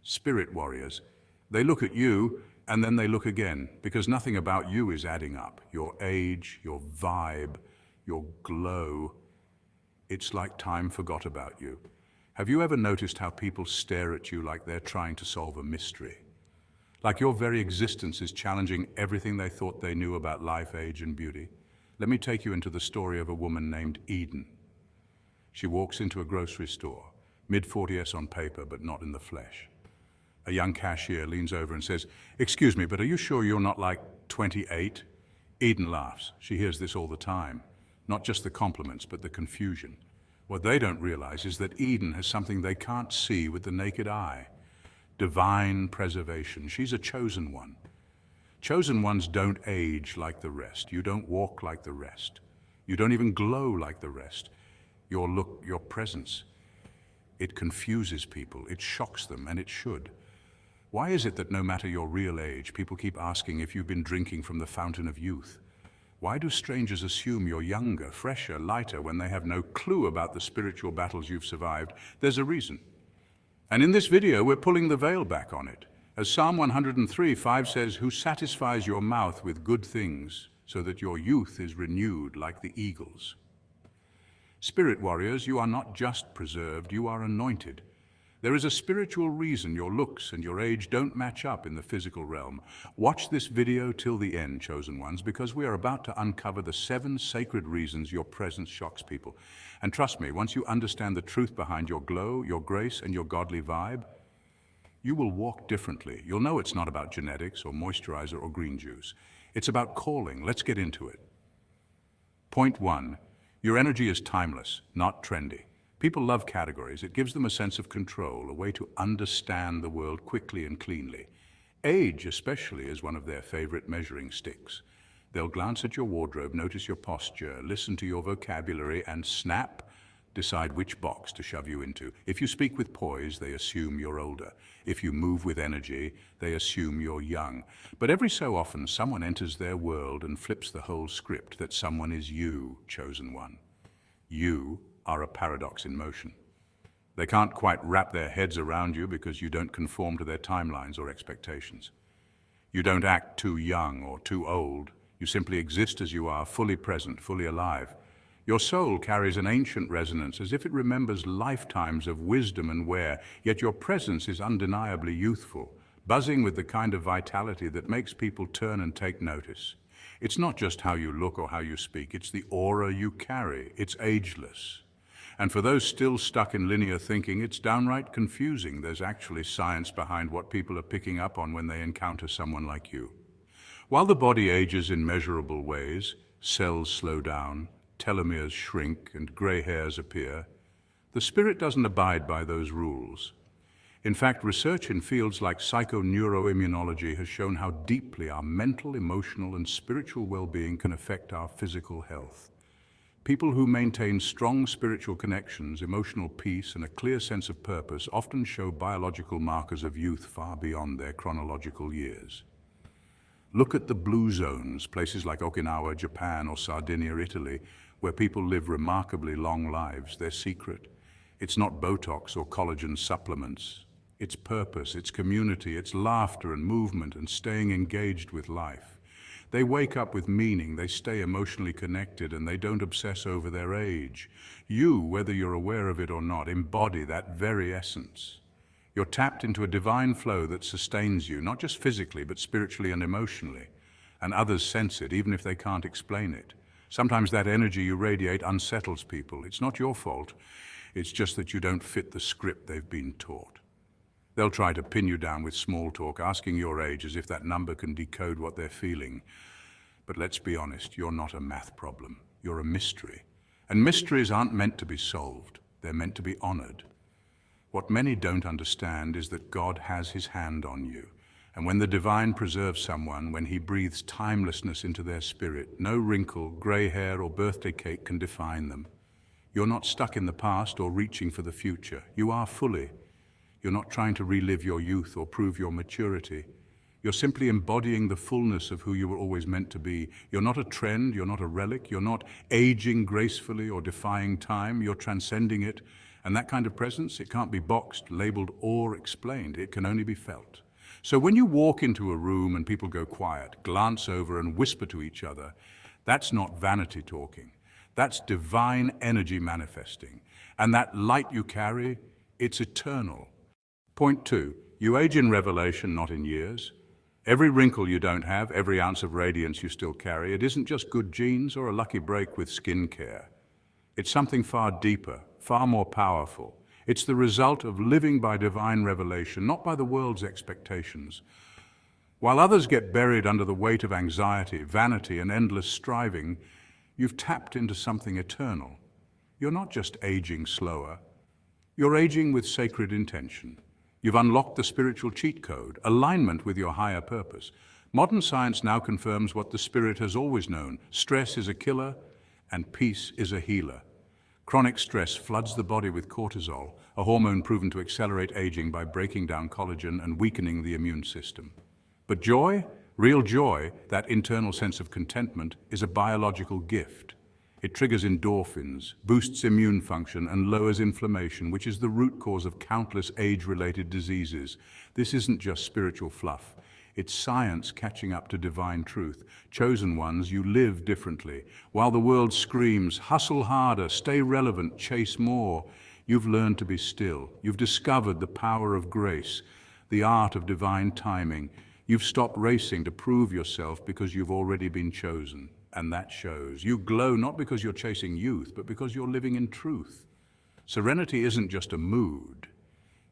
Spirit warriors. They look at you and then they look again because nothing about you is adding up. Your age, your vibe, your glow. It's like time forgot about you. Have you ever noticed how people stare at you like they're trying to solve a mystery? Like your very existence is challenging everything they thought they knew about life, age, and beauty? Let me take you into the story of a woman named Eden. She walks into a grocery store, mid-40s on paper, but not in the flesh. A young cashier leans over and says, "Excuse me, but are you sure you're not like 28? Eden laughs. She hears this all the time. Not just the compliments, but the confusion. What they don't realize is that Eden has something they can't see with the naked eye. Divine preservation. She's a chosen one. Chosen ones don't age like the rest. You don't walk like the rest. You don't even glow like the rest. Your look, your presence, it confuses people, it shocks them, and it should. Why is it that no matter your real age, people keep asking if you've been drinking from the fountain of youth? Why do strangers assume you're younger, fresher, lighter when they have no clue about the spiritual battles you've survived? There's a reason. And in this video, we're pulling the veil back on it. As Psalm 103:5 says, "Who satisfies your mouth with good things, so that your youth is renewed like the eagles." Spirit warriors, you are not just preserved, you are anointed. There is a spiritual reason your looks and your age don't match up in the physical realm. Watch this video till the end, chosen ones, because we are about to uncover the 7 sacred reasons your presence shocks people. And trust me, once you understand the truth behind your glow, your grace, and your godly vibe, you will walk differently. You'll know it's not about genetics or moisturizer or green juice. It's about calling. Let's get into it. Point 1. Your energy is timeless, not trendy. People love categories. It gives them a sense of control, a way to understand the world quickly and cleanly. Age, especially, is one of their favorite measuring sticks. They'll glance at your wardrobe, notice your posture, listen to your vocabulary, and snap, decide which box to shove you into. If you speak with poise, they assume you're older. If you move with energy, they assume you're young. But every so often, someone enters their world and flips the whole script that someone is you, chosen one. You are a paradox in motion. They can't quite wrap their heads around you because you don't conform to their timelines or expectations. You don't act too young or too old. You simply exist as you are, fully present, fully alive. Your soul carries an ancient resonance as if it remembers lifetimes of wisdom and wear, yet your presence is undeniably youthful, buzzing with the kind of vitality that makes people turn and take notice. It's not just how you look or how you speak, it's the aura you carry. It's ageless. And for those still stuck in linear thinking, it's downright confusing. There's actually science behind what people are picking up on when they encounter someone like you. While the body ages in measurable ways, cells slow down, telomeres shrink, and gray hairs appear, the spirit doesn't abide by those rules. In fact, research in fields like psychoneuroimmunology has shown how deeply our mental, emotional, and spiritual well-being can affect our physical health. People who maintain strong spiritual connections, emotional peace, and a clear sense of purpose often show biological markers of youth far beyond their chronological years. Look at the blue zones, places like Okinawa, Japan, or Sardinia, Italy, where people live remarkably long lives. Their secret? It's not Botox or collagen supplements. It's purpose, it's community, it's laughter and movement and staying engaged with life. They wake up with meaning, they stay emotionally connected, and they don't obsess over their age. You, whether you're aware of it or not, embody that very essence. You're tapped into a divine flow that sustains you, not just physically, but spiritually and emotionally. And others sense it, even if they can't explain it. Sometimes that energy you radiate unsettles people. It's not your fault. It's just that you don't fit the script they've been taught. They'll try to pin you down with small talk, asking your age as if that number can decode what they're feeling. But let's be honest, you're not a math problem. You're a mystery. And mysteries aren't meant to be solved. They're meant to be honored. What many don't understand is that God has his hand on you. And when the divine preserves someone, when he breathes timelessness into their spirit, no wrinkle, gray hair, or birthday cake can define them. You're not stuck in the past or reaching for the future. You are fully. You're not trying to relive your youth or prove your maturity. You're simply embodying the fullness of who you were always meant to be. You're not a trend, you're not a relic, you're not aging gracefully or defying time, you're transcending it And that kind of presence, it can't be boxed, labeled, or explained. It can only be felt. So when you walk into a room and people go quiet, glance over and whisper to each other, that's not vanity talking. That's divine energy manifesting. And that light you carry, it's eternal. Point 2, you age in revelation, not in years. Every wrinkle you don't have, every ounce of radiance you still carry, it isn't just good genes or a lucky break with skin care. It's something far deeper, far more powerful. It's the result of living by divine revelation, not by the world's expectations. While others get buried under the weight of anxiety, vanity, and endless striving, you've tapped into something eternal. You're not just aging slower, you're aging with sacred intention. You've unlocked the spiritual cheat code, alignment with your higher purpose. Modern science now confirms what the spirit has always known. Stress is a killer, and peace is a healer. Chronic stress floods the body with cortisol, a hormone proven to accelerate aging by breaking down collagen and weakening the immune system. But joy, real joy, that internal sense of contentment, is a biological gift. It triggers endorphins, boosts immune function, and lowers inflammation, which is the root cause of countless age-related diseases. This isn't just spiritual fluff. It's science catching up to divine truth. Chosen ones, you live differently. While the world screams, hustle harder, stay relevant, chase more, you've learned to be still. You've discovered the power of grace, the art of divine timing. You've stopped racing to prove yourself because you've already been chosen. And that shows. You glow not because you're chasing youth, but because you're living in truth. Serenity isn't just a mood.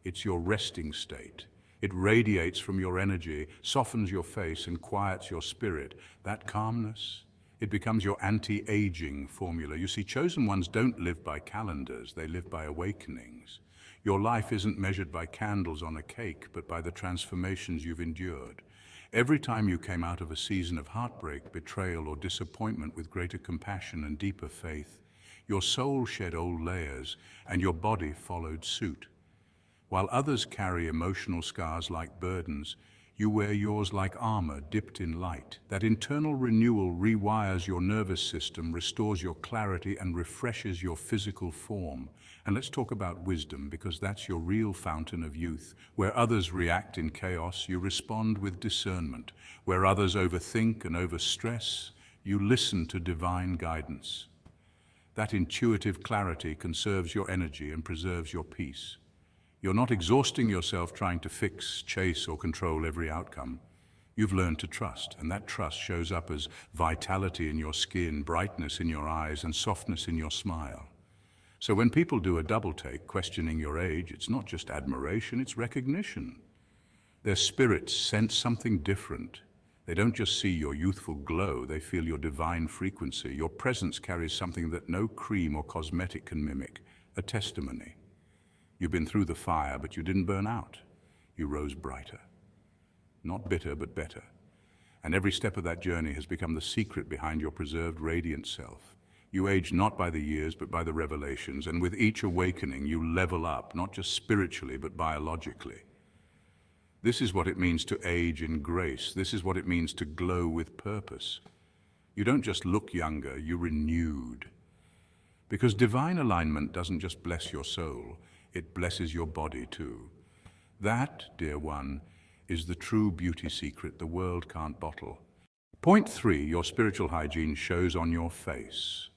It's your resting state. It radiates from your energy, softens your face, and quiets your spirit. That calmness, it becomes your anti-aging formula. You see, chosen ones don't live by calendars, they live by awakenings. Your life isn't measured by candles on a cake, but by the transformations you've endured. Every time you came out of a season of heartbreak, betrayal, or disappointment with greater compassion and deeper faith, your soul shed old layers, and your body followed suit. While others carry emotional scars like burdens, you wear yours like armor dipped in light. That internal renewal rewires your nervous system, restores your clarity, and refreshes your physical form. And let's talk about wisdom, because that's your real fountain of youth. Where others react in chaos, you respond with discernment. Where others overthink and overstress, you listen to divine guidance. That intuitive clarity conserves your energy and preserves your peace. You're not exhausting yourself trying to fix, chase, or control every outcome. You've learned to trust, and that trust shows up as vitality in your skin, brightness in your eyes, and softness in your smile. So when people do a double take, questioning your age, it's not just admiration, it's recognition. Their spirits sense something different. They don't just see your youthful glow, they feel your divine frequency. Your presence carries something that no cream or cosmetic can mimic, a testimony. You've been through the fire, but you didn't burn out. You rose brighter. Not bitter, but better. And every step of that journey has become the secret behind your preserved radiant self. You age not by the years, but by the revelations, and with each awakening you level up, not just spiritually, but biologically. This is what it means to age in grace. This is what it means to glow with purpose. You don't just look younger, you're renewed. Because divine alignment doesn't just bless your soul, it blesses your body too. That, dear one, is the true beauty secret the world can't bottle. Point 3, your spiritual hygiene shows on your face.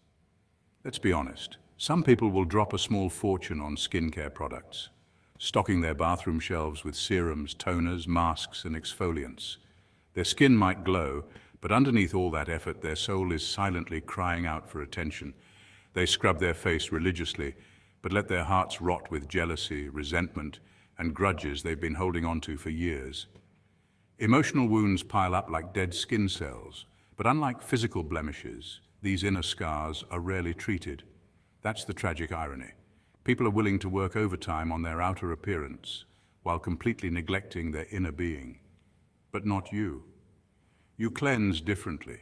Let's be honest, some people will drop a small fortune on skincare products, stocking their bathroom shelves with serums, toners, masks, and exfoliants. Their skin might glow, but underneath all that effort, their soul is silently crying out for attention. They scrub their face religiously, but let their hearts rot with jealousy, resentment, and grudges they've been holding on to for years. Emotional wounds pile up like dead skin cells, but unlike physical blemishes, these inner scars are rarely treated. That's the tragic irony. People are willing to work overtime on their outer appearance, while completely neglecting their inner being. But not you. You cleanse differently.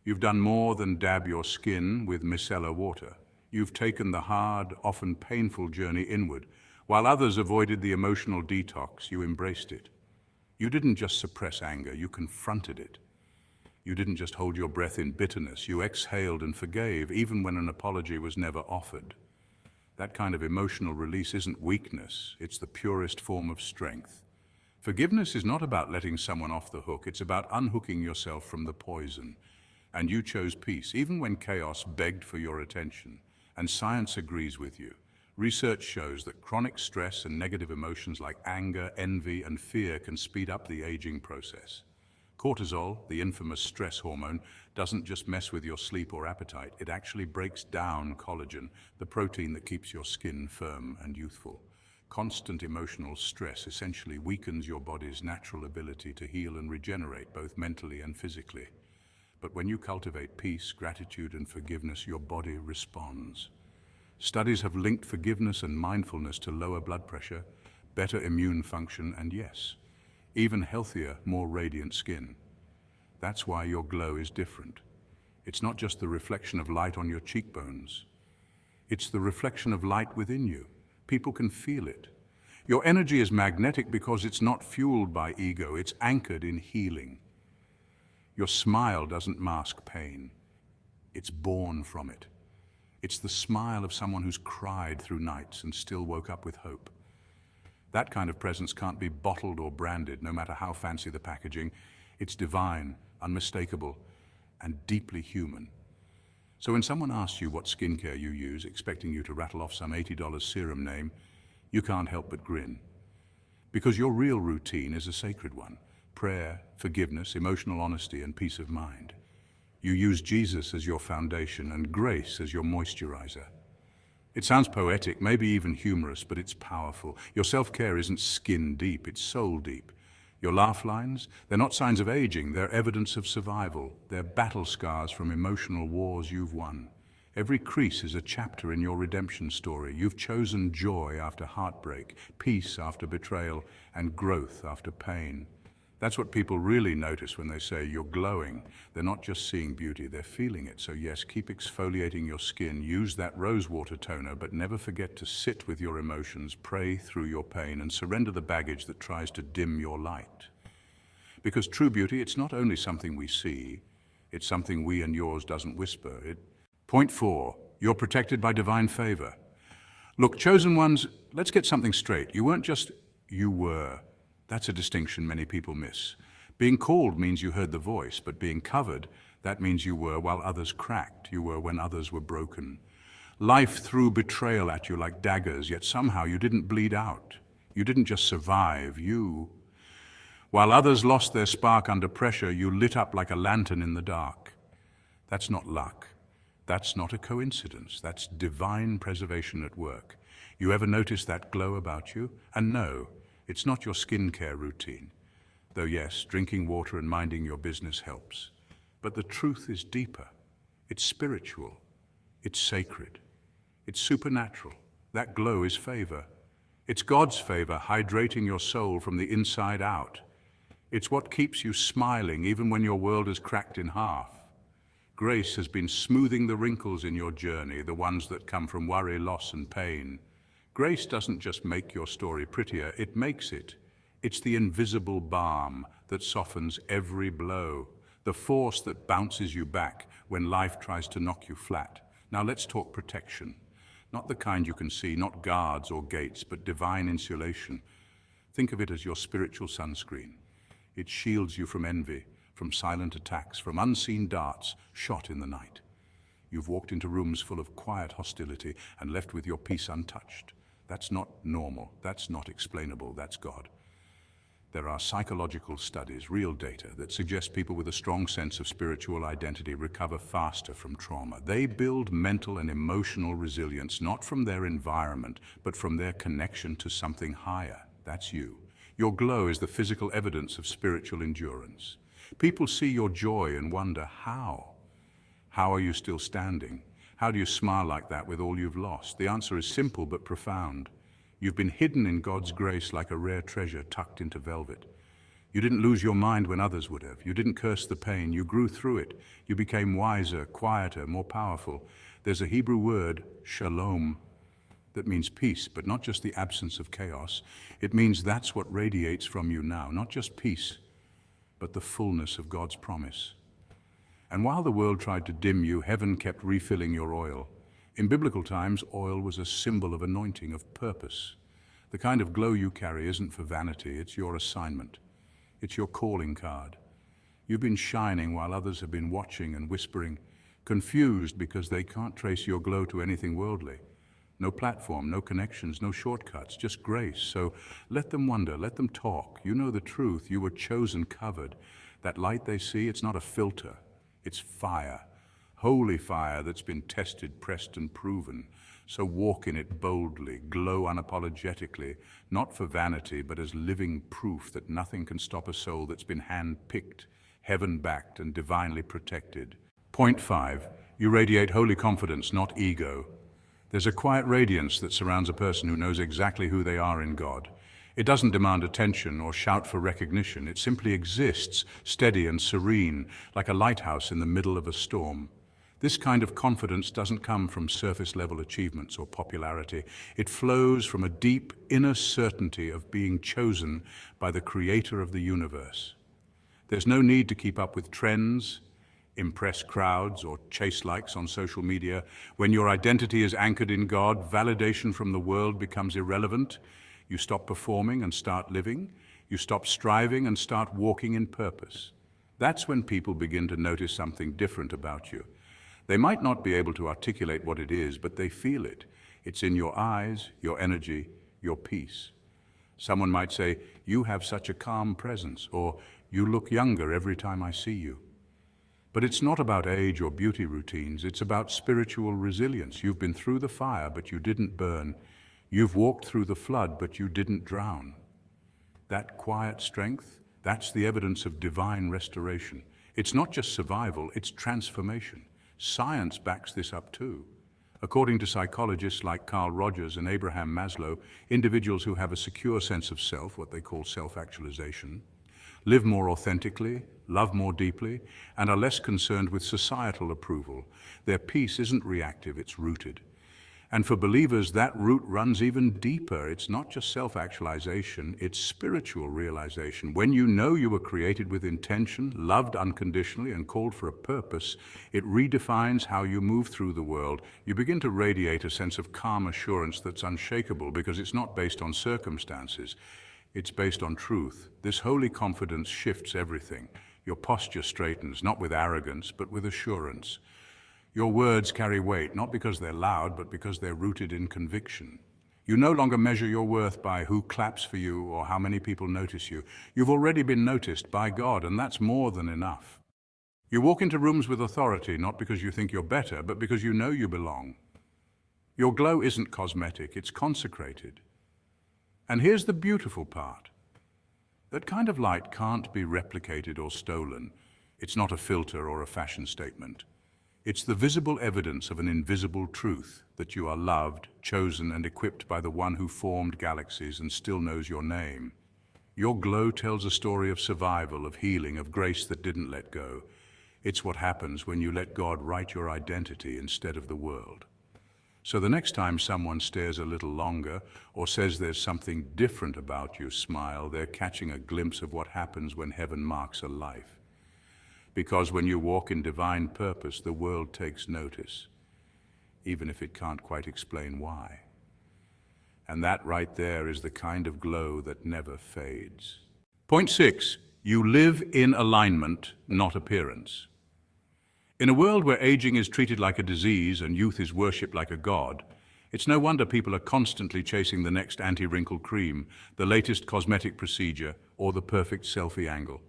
You've done more than dab your skin with micellar water. You've taken the hard, often painful journey inward. While others avoided the emotional detox, you embraced it. You didn't just suppress anger, you confronted it. You didn't just hold your breath in bitterness, you exhaled and forgave, even when an apology was never offered. That kind of emotional release isn't weakness, it's the purest form of strength. Forgiveness is not about letting someone off the hook, it's about unhooking yourself from the poison. And you chose peace, even when chaos begged for your attention. And science agrees with you. Research shows that chronic stress and negative emotions like anger, envy, and fear can speed up the aging process. Cortisol, the infamous stress hormone, doesn't just mess with your sleep or appetite, it actually breaks down collagen, the protein that keeps your skin firm and youthful. Constant emotional stress essentially weakens your body's natural ability to heal and regenerate, both mentally and physically. But when you cultivate peace, gratitude, and forgiveness, your body responds. Studies have linked forgiveness and mindfulness to lower blood pressure, better immune function, and yes, even healthier, more radiant skin. That's why your glow is different. It's not just the reflection of light on your cheekbones. It's the reflection of light within you. People can feel it. Your energy is magnetic because it's not fueled by ego, it's anchored in healing. Your smile doesn't mask pain. It's born from it. It's the smile of someone who's cried through nights and still woke up with hope. That kind of presence can't be bottled or branded, no matter how fancy the packaging. It's divine, unmistakable, and deeply human. So when someone asks you what skincare you use, expecting you to rattle off some $80 serum name, you can't help but grin. Because your real routine is a sacred one. Prayer, forgiveness, emotional honesty, and peace of mind. You use Jesus as your foundation and grace as your moisturizer. It sounds poetic, maybe even humorous, but it's powerful. Your self-care isn't skin deep, it's soul deep. Your laugh lines, they're not signs of aging, they're evidence of survival. They're battle scars from emotional wars you've won. Every crease is a chapter in your redemption story. You've chosen joy after heartbreak, peace after betrayal, and growth after pain. That's what people really notice when they say you're glowing. They're not just seeing beauty, they're feeling it. So yes, keep exfoliating your skin, use that rosewater toner, but never forget to sit with your emotions, pray through your pain, and surrender the baggage that tries to dim your light. Because true beauty, it's not only something we see, it's something we and yours doesn't whisper. Point 4, you're protected by divine favor. Look, chosen ones, let's get something straight. You weren't just, you were. That's a distinction many people miss. Being called means you heard the voice, but being covered, that means you were while others cracked. You were when others were broken. Life threw betrayal at you like daggers, yet somehow you didn't bleed out. You didn't just survive, while others lost their spark under pressure, you lit up like a lantern in the dark. That's not luck. That's not a coincidence. That's divine preservation at work. You ever notice that glow about you? And no, it's not your skincare routine. Though yes, drinking water and minding your business helps. But the truth is deeper. It's spiritual. It's sacred. It's supernatural. That glow is favor. It's God's favor hydrating your soul from the inside out. It's what keeps you smiling even when your world is cracked in half. Grace has been smoothing the wrinkles in your journey, the ones that come from worry, loss, and pain. Grace doesn't just make your story prettier, it makes it. It's the invisible balm that softens every blow, the force that bounces you back when life tries to knock you flat. Now let's talk protection. Not the kind you can see, not guards or gates, but divine insulation. Think of it as your spiritual sunscreen. It shields you from envy, from silent attacks, from unseen darts shot in the night. You've walked into rooms full of quiet hostility and left with your peace untouched. That's not normal, that's not explainable, that's God. There are psychological studies, real data, that suggest people with a strong sense of spiritual identity recover faster from trauma. They build mental and emotional resilience, not from their environment, but from their connection to something higher. That's you. Your glow is the physical evidence of spiritual endurance. People see your joy and wonder, how? How are you still standing? How do you smile like that with all you've lost? The answer is simple but profound. You've been hidden in God's grace like a rare treasure tucked into velvet. You didn't lose your mind when others would have. You didn't curse the pain. You grew through it. You became wiser, quieter, more powerful. There's a Hebrew word, shalom, that means peace, but not just the absence of chaos. It means that's what radiates from you now, not just peace, but the fullness of God's promise. And while the world tried to dim you, heaven kept refilling your oil. In biblical times, oil was a symbol of anointing, of purpose. The kind of glow you carry isn't for vanity, it's your assignment. It's your calling card. You've been shining while others have been watching and whispering, confused because they can't trace your glow to anything worldly. No platform, no connections, no shortcuts, just grace. So let them wonder, let them talk. You know the truth, you were chosen, covered. That light they see, it's not a filter, it's fire. Holy fire that's been tested, pressed, and proven. So walk in it boldly, glow unapologetically, not for vanity, but as living proof that nothing can stop a soul that's been hand-picked, heaven-backed, and divinely protected. Point 5. You radiate holy confidence, not ego. There's a quiet radiance that surrounds a person who knows exactly who they are in God. It doesn't demand attention or shout for recognition. It simply exists, steady and serene, like a lighthouse in the middle of a storm. This kind of confidence doesn't come from surface-level achievements or popularity. It flows from a deep inner certainty of being chosen by the creator of the universe. There's no need to keep up with trends, impress crowds, or chase likes on social media. When your identity is anchored in God, validation from the world becomes irrelevant. You stop performing and start living. You stop striving and start walking in purpose. That's when people begin to notice something different about you. They might not be able to articulate what it is, but they feel it. It's in your eyes, your energy, your peace. Someone might say, "You have such a calm presence," or "You look younger every time I see you." But it's not about age or beauty routines, it's about spiritual resilience. You've been through the fire, but you didn't burn. You've walked through the flood, but you didn't drown. That quiet strength, that's the evidence of divine restoration. It's not just survival, it's transformation. Science backs this up too. According to psychologists like Carl Rogers and Abraham Maslow, individuals who have a secure sense of self, what they call self-actualization, live more authentically, love more deeply, and are less concerned with societal approval. Their peace isn't reactive, it's rooted. And for believers, that root runs even deeper. It's not just self-actualization, it's spiritual realization. When you know you were created with intention, loved unconditionally, and called for a purpose, it redefines how you move through the world. You begin to radiate a sense of calm assurance that's unshakable because it's not based on circumstances. It's based on truth. This holy confidence shifts everything. Your posture straightens, not with arrogance, but with assurance. Your words carry weight, not because they're loud, but because they're rooted in conviction. You no longer measure your worth by who claps for you or how many people notice you. You've already been noticed by God, and that's more than enough. You walk into rooms with authority, not because you think you're better, but because you know you belong. Your glow isn't cosmetic, it's consecrated. And here's the beautiful part. That kind of light can't be replicated or stolen. It's not a filter or a fashion statement. It's the visible evidence of an invisible truth that you are loved, chosen, and equipped by the one who formed galaxies and still knows your name. Your glow tells a story of survival, of healing, of grace that didn't let go. It's what happens when you let God write your identity instead of the world. So the next time someone stares a little longer or says there's something different about you, smile. They're catching a glimpse of what happens when heaven marks a life. Because when you walk in divine purpose, the world takes notice, even if it can't quite explain why. And that right there is the kind of glow that never fades. Point 6, you live in alignment, not appearance. In a world where aging is treated like a disease and youth is worshipped like a god, it's no wonder people are constantly chasing the next anti-wrinkle cream, the latest cosmetic procedure, or the perfect selfie angle.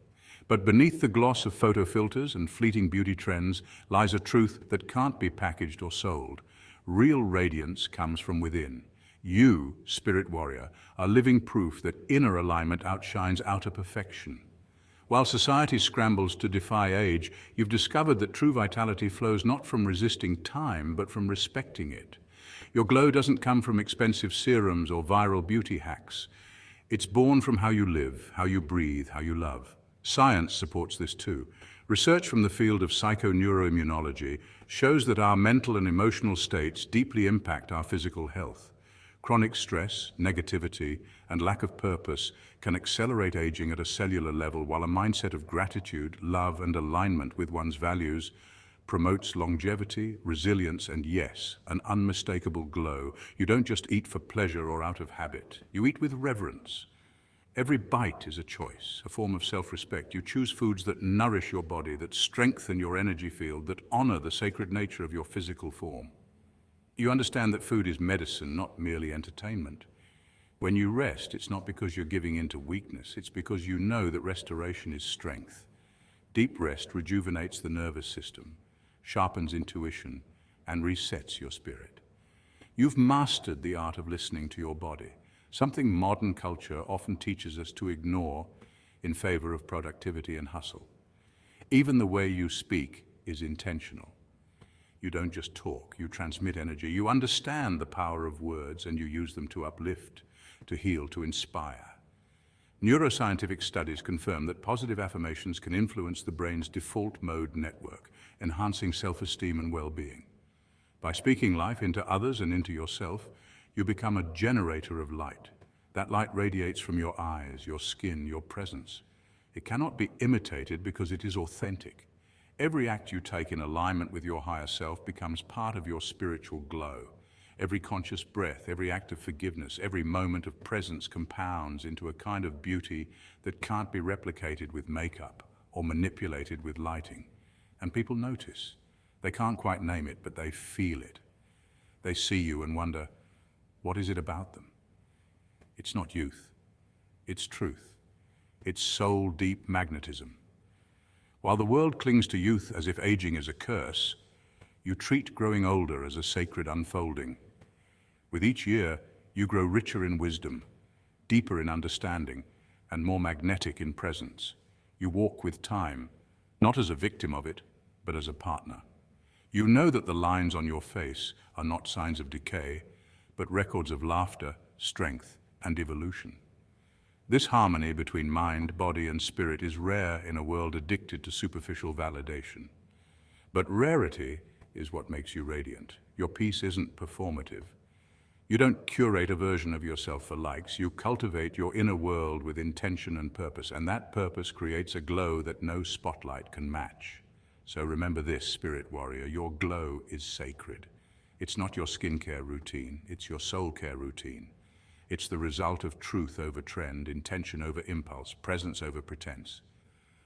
But beneath the gloss of photo filters and fleeting beauty trends lies a truth that can't be packaged or sold. Real radiance comes from within. You, spirit warrior, are living proof that inner alignment outshines outer perfection. While society scrambles to defy age, you've discovered that true vitality flows not from resisting time, but from respecting it. Your glow doesn't come from expensive serums or viral beauty hacks. It's born from how you live, how you breathe, how you love. Science supports this too. Research from the field of psychoneuroimmunology shows that our mental and emotional states deeply impact our physical health. Chronic stress, negativity, and lack of purpose can accelerate aging at a cellular level, while a mindset of gratitude, love, and alignment with one's values promotes longevity, resilience, and yes, an unmistakable glow. You don't just eat for pleasure or out of habit. You eat with reverence. Every bite is a choice, a form of self-respect. You choose foods that nourish your body, that strengthen your energy field, that honor the sacred nature of your physical form. You understand that food is medicine, not merely entertainment. When you rest, it's not because you're giving in to weakness, it's because you know that restoration is strength. Deep rest rejuvenates the nervous system, sharpens intuition, and resets your spirit. You've mastered the art of listening to your body, something modern culture often teaches us to ignore in favor of productivity and hustle. Even the way you speak is intentional. You don't just talk, you transmit energy. You understand the power of words and you use them to uplift, to heal, to inspire. Neuroscientific studies confirm that positive affirmations can influence the brain's default mode network, enhancing self-esteem and well-being. By speaking life into others and into yourself, you become a generator of light. That light radiates from your eyes, your skin, your presence. It cannot be imitated because it is authentic. Every act you take in alignment with your higher self becomes part of your spiritual glow. Every conscious breath, every act of forgiveness, every moment of presence compounds into a kind of beauty that can't be replicated with makeup or manipulated with lighting. And people notice. They can't quite name it, but they feel it. They see you and wonder, what is it about them? It's not youth. It's truth. It's soul-deep magnetism. While the world clings to youth as if aging is a curse, you treat growing older as a sacred unfolding. With each year, you grow richer in wisdom, deeper in understanding, and more magnetic in presence. You walk with time, not as a victim of it, but as a partner. You know that the lines on your face are not signs of decay, but records of laughter, strength, and evolution. This harmony between mind, body, and spirit is rare in a world addicted to superficial validation. But rarity is what makes you radiant. Your peace isn't performative. You don't curate a version of yourself for likes. You cultivate your inner world with intention and purpose, and that purpose creates a glow that no spotlight can match. So remember this, spirit warrior, your glow is sacred. It's not your skincare routine, it's your soul care routine. It's the result of truth over trend, intention over impulse, presence over pretense.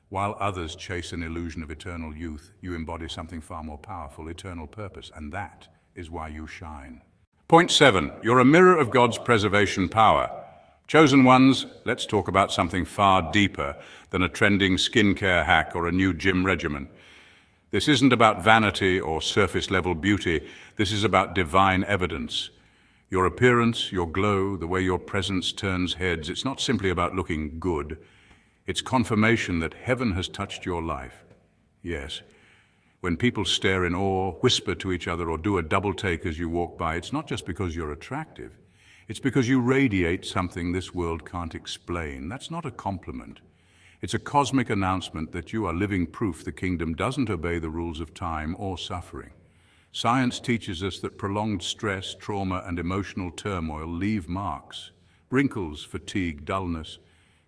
While others chase an illusion of eternal youth, you embody something far more powerful, eternal purpose, and that is why you shine. Point 7, you're a mirror of God's preservation power. Chosen ones, let's talk about something far deeper than a trending skincare hack or a new gym regimen. This isn't about vanity or surface-level beauty. This is about divine evidence. Your appearance, your glow, the way your presence turns heads, it's not simply about looking good. It's confirmation that heaven has touched your life. Yes, when people stare in awe, whisper to each other, or do a double take as you walk by, it's not just because you're attractive. It's because you radiate something this world can't explain. That's not a compliment. It's a cosmic announcement that you are living proof the kingdom doesn't obey the rules of time or suffering. Science teaches us that prolonged stress, trauma, and emotional turmoil leave marks. Wrinkles, fatigue, dullness.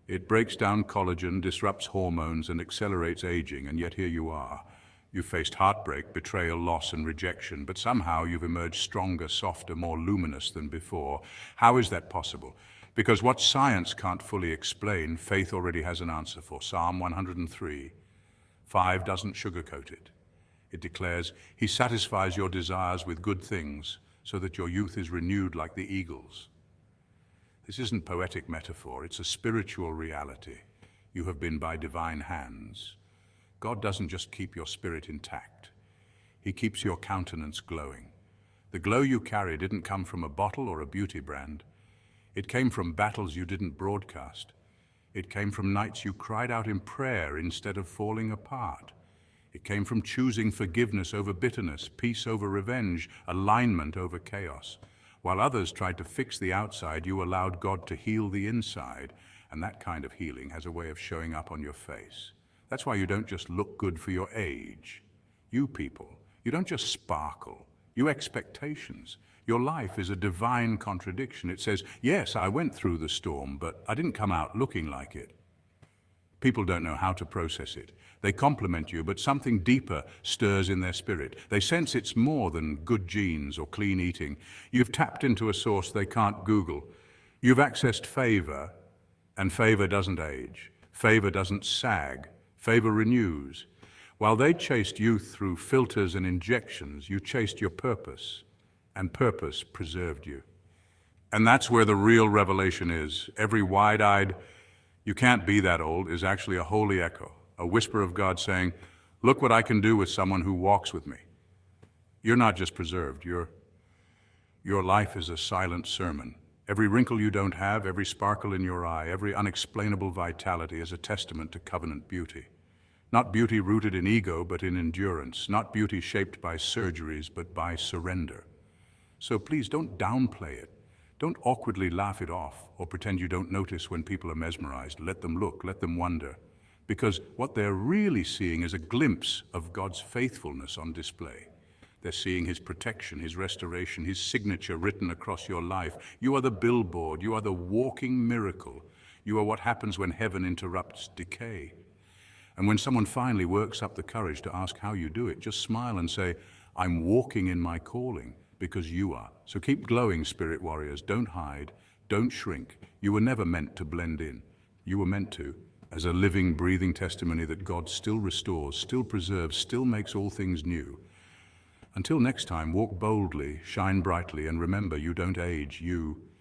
It breaks down collagen, disrupts hormones, and accelerates aging, and yet here you are. You've faced heartbreak, betrayal, loss, and rejection, but somehow you've emerged stronger, softer, more luminous than before. How is that possible? Because what science can't fully explain, faith already has an answer for. Psalm 103:5 doesn't sugarcoat it. It declares, He satisfies your desires with good things, so that your youth is renewed like the eagles. This isn't poetic metaphor, it's a spiritual reality. You have been by divine hands. God doesn't just keep your spirit intact. He keeps your countenance glowing. The glow you carry didn't come from a bottle or a beauty brand. It came from battles you didn't broadcast. It came from nights you cried out in prayer instead of falling apart. It came from choosing forgiveness over bitterness, peace over revenge, alignment over chaos. While others tried to fix the outside, you allowed God to heal the inside, and that kind of healing has a way of showing up on your face. That's why you don't just look good for your age. You people, you don't just sparkle, you expectations. Your life is a divine contradiction. It says, yes, I went through the storm, but I didn't come out looking like it. People don't know how to process it. They compliment you, but something deeper stirs in their spirit. They sense it's more than good genes or clean eating. You've tapped into a source they can't Google. You've accessed favor, and favor doesn't age. Favor doesn't sag. Favor renews. While they chased youth through filters and injections, you chased your purpose, and purpose preserved you. And that's where the real revelation is. Every wide-eyed, "You can't be that old," is actually a holy echo, a whisper of God saying, "Look what I can do with someone who walks with me." You're not just preserved, your life is a silent sermon. Every wrinkle you don't have, every sparkle in your eye, every unexplainable vitality is a testament to covenant beauty. Not beauty rooted in ego, but in endurance. Not beauty shaped by surgeries, but by surrender. So please don't downplay it. Don't awkwardly laugh it off or pretend you don't notice when people are mesmerized. Let them look, let them wonder. Because what they're really seeing is a glimpse of God's faithfulness on display. They're seeing His protection, His restoration, His signature written across your life. You are the billboard. You are the walking miracle. You are what happens when heaven interrupts decay. And when someone finally works up the courage to ask how you do it, just smile and say, "I'm walking in my calling," because you are. So keep glowing, spirit warriors. Don't hide. Don't shrink. You were never meant to blend in. You were meant to, as a living, breathing testimony that God still restores, still preserves, still makes all things new. Until next time, walk boldly, shine brightly, and remember, you don't age, you